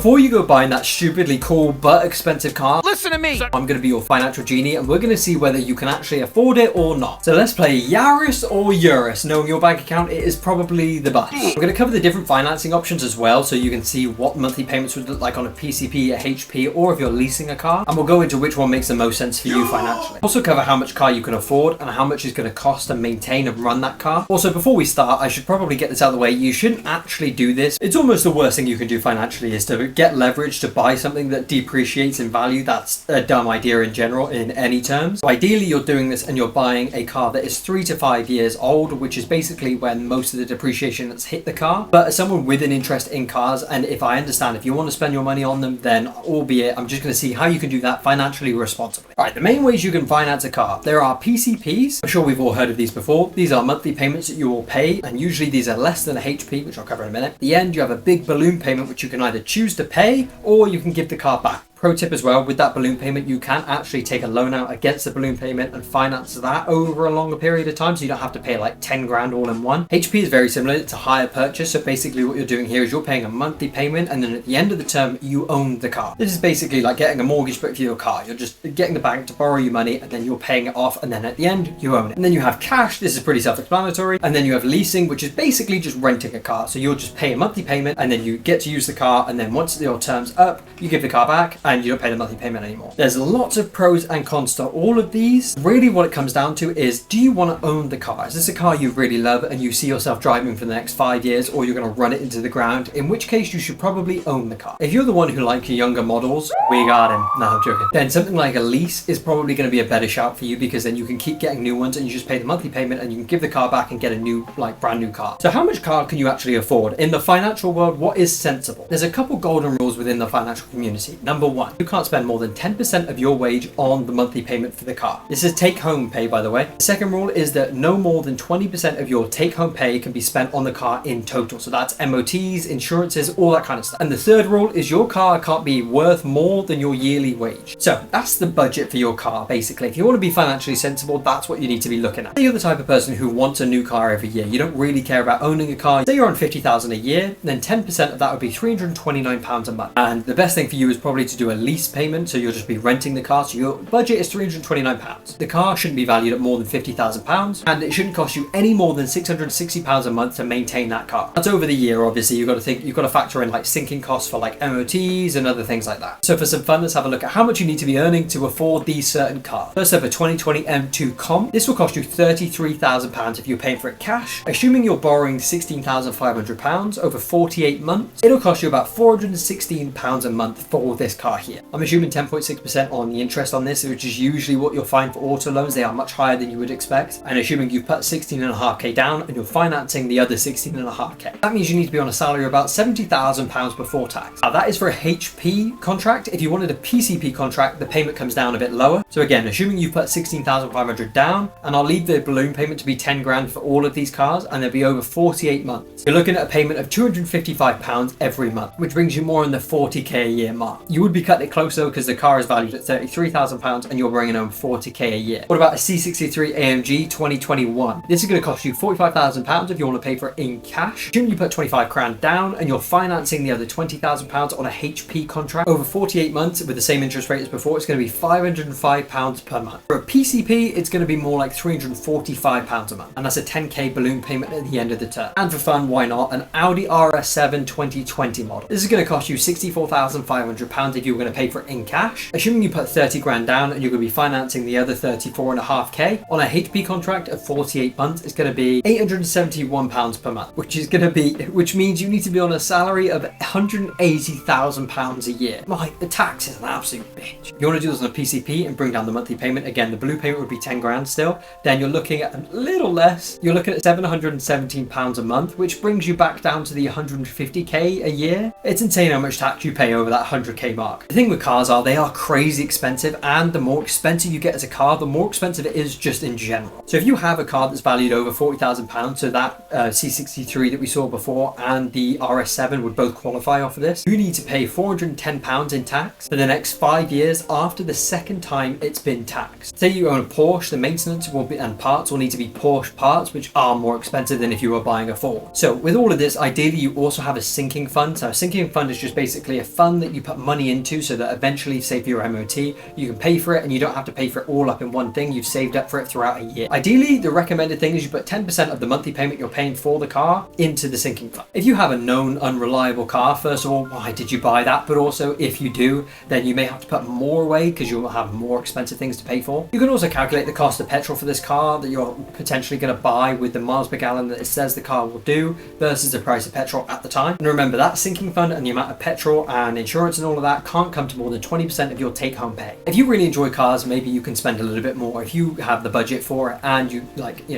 Before you go buying that stupidly cool but expensive car, listen to me. I'm going to be your financial genie and we're going to see whether you can actually afford it or not. So let's play Yaris or Urus. Knowing your bank account, it is probably the bus. We're going to cover the different financing options as well, so you can see what monthly payments would look like on a PCP, a HP, or if you're leasing a car. And we'll go into which one makes the most sense for you financially. Also cover how much car you can afford and how much it's going to cost to maintain and run that car. Also, before we start, I should probably get this out of the way. You shouldn't actually do this. It's almost the worst thing you can do financially is to get leverage to buy something that depreciates in value. That's a dumb idea in general in any terms. So ideally, you're doing this and you're buying a car that is 3 to 5 years old, which is basically when most of the depreciation has hit the car. But as someone with an interest in cars, and if I understand if you want to spend your money on them, then albeit I'm just going to see how you can do that financially responsibly. All right, the main ways you can finance a car. There are PCPs. I'm sure we've all heard of these before. These are monthly payments that you will pay, and usually these are less than a HP, which I'll cover in a minute. At the end, you have a big balloon payment, which you can either choose to pay or you can give the car back. Pro tip as well, with that balloon payment, you can actually take a loan out against the balloon payment and finance that over a longer period of time, so you don't have to pay like 10 grand all in one. HP is very similar. It's a hire purchase, so basically what you're doing here is you're paying a monthly payment, and then at the end of the term, you own the car. This is basically like getting a mortgage but for your car. You're just getting the bank to borrow you money, and then you're paying it off, and then at the end, you own it. And then you have cash. This is pretty self-explanatory. And then you have leasing, which is basically just renting a car. So you'll just pay a monthly payment, and then you get to use the car, and then once your term's up, you give the car back, and you don't pay the monthly payment anymore. There's lots of pros and cons to all of these. Really what it comes down to is, do you want to own the car? Is this a car you really love and you see yourself driving for the next 5 years, or you're going to run it into the ground, in which case you should probably own the car. If you're the one who likes younger models, we got him. No, I'm joking. Then something like a lease is probably going to be a better shout for you, because then you can keep getting new ones and you just pay the monthly payment and you can give the car back and get a new, like brand new car. So how much car can you actually afford? In the financial world, what is sensible? There's a couple golden rules within the financial community. Number one, you can't spend more than 10% of your wage on the monthly payment for the car. This is take home pay, by the way. The second rule is that no more than 20% of your take home pay can be spent on the car in total. So that's MOTs, insurances, all that kind of stuff. And the third rule is your car can't be worth more than your yearly wage. So that's the budget for your car, basically. If you want to be financially sensible, that's what you need to be looking at. Say you're the type of person who wants a new car every year. You don't really care about owning a car. Say you're on 50,000 a year, then 10% of that would be £329 a month. And the best thing for you is probably to do a lease payment, so you'll just be renting the car, so your budget is £329. The car shouldn't be valued at more than £50,000, and it shouldn't cost you any more than £660 a month to maintain that car. That's over the year, obviously. You've got to factor in like sinking costs for like MOTs and other things like that. So for some fun, let's have a look at how much you need to be earning to afford these certain cars. First up, a 2020 M2 Comp. This will cost you £33,000 if you're paying for it cash. Assuming you're borrowing £16,500 over 48 months, it'll cost you about £416 a month for this car here. I'm assuming 10.6% on the interest on this, which is usually what you'll find for auto loans. They are much higher than you would expect. And assuming you've put 16.5k down and you're financing the other 16.5k, that means you need to be on a salary of about £70,000 before tax. Now that is for a HP contract. If you wanted a PCP contract, the payment comes down a bit lower. So again, assuming you put 16,500 down, and I'll leave the balloon payment to be 10 grand for all of these cars, and they'll be over 48 months. You're looking at a payment of £255 every month, which brings you more in the 40k a year mark. You would be cutting it close though, because the car is valued at £33,000 and you're bringing home 40k a year. What about a C63 AMG 2021? This is going to cost you £45,000 if you want to pay for it in cash. Assume you put 25 grand down and you're financing the other £20,000 on a HP contract over 48 months with the same interest rate as before. It's going to be £505 per month. For a PCP, it's going to be more like £345 a month, and that's a 10k balloon payment at the end of the term. And for fun, why not, an Audi RS7 2020 model. This is going to cost you £64,500 if you're going to pay for it in cash. Assuming you put 30 grand down and you're going to be financing the other 34.5k on a HP contract of 48 months, it's going to be £871 per month, which means you need to be on a salary of £180,000 a year. Like, the tax is an absolute bitch. You want to do this on a PCP and bring down the monthly payment. Again, the balloon payment would be 10 grand still. Then you're looking at a little less. You're looking at £717 a month, which brings you back down to the 150k a year. It's insane how much tax you pay over that 100k mark. stock. The thing with cars are they are crazy expensive, and the more expensive you get as a car, the more expensive it is just in general. So if you have a car that's valued over £40,000, so that C63 that we saw before and the RS7 would both qualify off of this, you need to pay £410 in tax for the next 5 years after the second time it's been taxed. Say you own a Porsche, the maintenance will be and parts will need to be Porsche parts, which are more expensive than if you were buying a Ford. So with all of this, ideally you also have a sinking fund. So a sinking fund is just basically a fund that you put money into so that eventually, say for your MOT, you can pay for it and you don't have to pay for it all up in one thing. You've saved up for it throughout a year. Ideally, the recommended thing is you put 10% of the monthly payment you're paying for the car into the sinking fund. If you have a known unreliable car, first of all, why did you buy that? But also, if you do, then you may have to put more away because you'll have more expensive things to pay for. You can also calculate the cost of petrol for this car that you're potentially going to buy with the miles per gallon that it says the car will do versus the price of petrol at the time. And remember, that sinking fund and the amount of petrol and insurance and all of that can't come to more than 20% of your take-home pay. If you really enjoy cars, maybe you can spend a little bit more. If you have the budget for it and you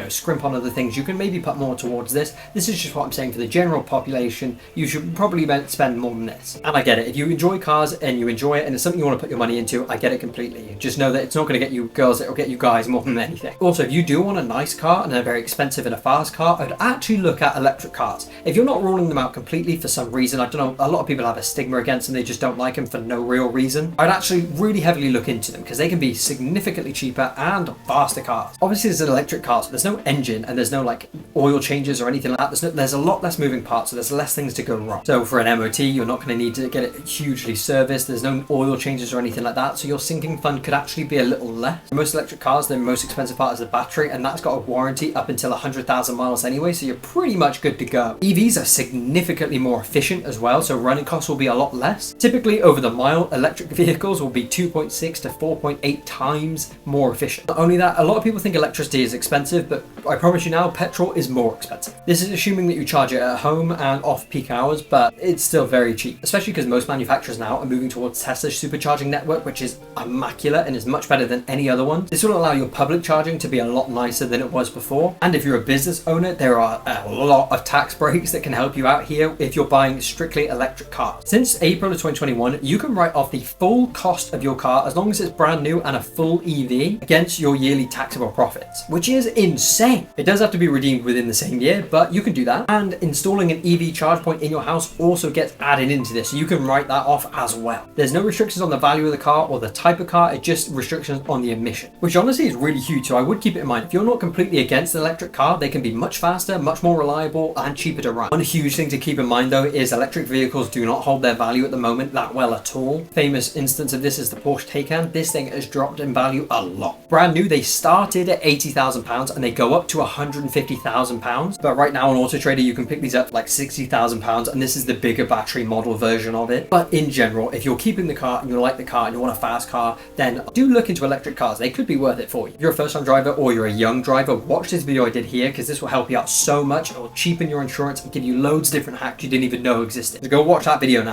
scrimp on other things, you can maybe put more towards this. This is just what I'm saying for the general population. You should probably spend more than this. And I get it. If you enjoy cars and you enjoy it and it's something you want to put your money into, I get it completely. Just know that it's not going to get you girls, it'll get you guys more than anything. Also, if you do want a nice car and a very expensive and a fast car, I'd actually look at electric cars. If you're not ruling them out completely for some reason, I don't know, a lot of people have a stigma against them, they just don't like them for no real reason, I'd actually really heavily look into them because they can be significantly cheaper and faster cars. Obviously, there's an electric car, so there's no engine and there's no like oil changes or anything like that. There's a lot less moving parts, so there's less things to go wrong. So for an MOT, you're not going to need to get it hugely serviced. There's no oil changes or anything like that, so your sinking fund could actually be a little less. For most electric cars, the most expensive part is the battery, and that's got a warranty up until 100,000 miles anyway, so you're pretty much good to go. EVs are significantly more efficient as well, so running costs will be a lot less. Typically, over the mile, electric vehicles will be 2.6 to 4.8 times more efficient. Not only that, a lot of people think electricity is expensive, but I promise you now, petrol is more expensive. This is assuming that you charge it at home and off peak hours, but it's still very cheap, especially because most manufacturers now are moving towards Tesla's supercharging network, which is immaculate and is much better than any other one. This will allow your public charging to be a lot nicer than it was before. And if you're a business owner, there are a lot of tax breaks that can help you out here if you're buying strictly electric cars. Since April of 2021, you can write off the full cost of your car as long as it's brand new and a full EV against your yearly taxable profits, which is insane. It does have to be redeemed within the same year, but you can do that. And installing an EV charge point in your house also gets added into this, so you can write that off as well. There's no restrictions on the value of the car or the type of car, it's just restrictions on the emission, which honestly is really huge, so I would keep it in mind. If you're not completely against an electric car, they can be much faster, much more reliable, and cheaper to run. One huge thing to keep in mind though is electric vehicles do not hold their value at the moment that well at all. Famous instance of this is the Porsche Taycan. This thing has dropped in value a lot. Brand new, they started at £80,000 and they go up to £150,000, but right now on Auto Trader you can pick these up for like £60,000, and this is the bigger battery model version of it. But in general, if you're keeping the car and you like the car and you want a fast car, then do look into electric cars. They could be worth it for you. If you're a first-time driver or you're a young driver, watch this video I did here because this will help you out so much. It will cheapen your insurance and give you loads of different hacks you didn't even know existed. So go watch that video now.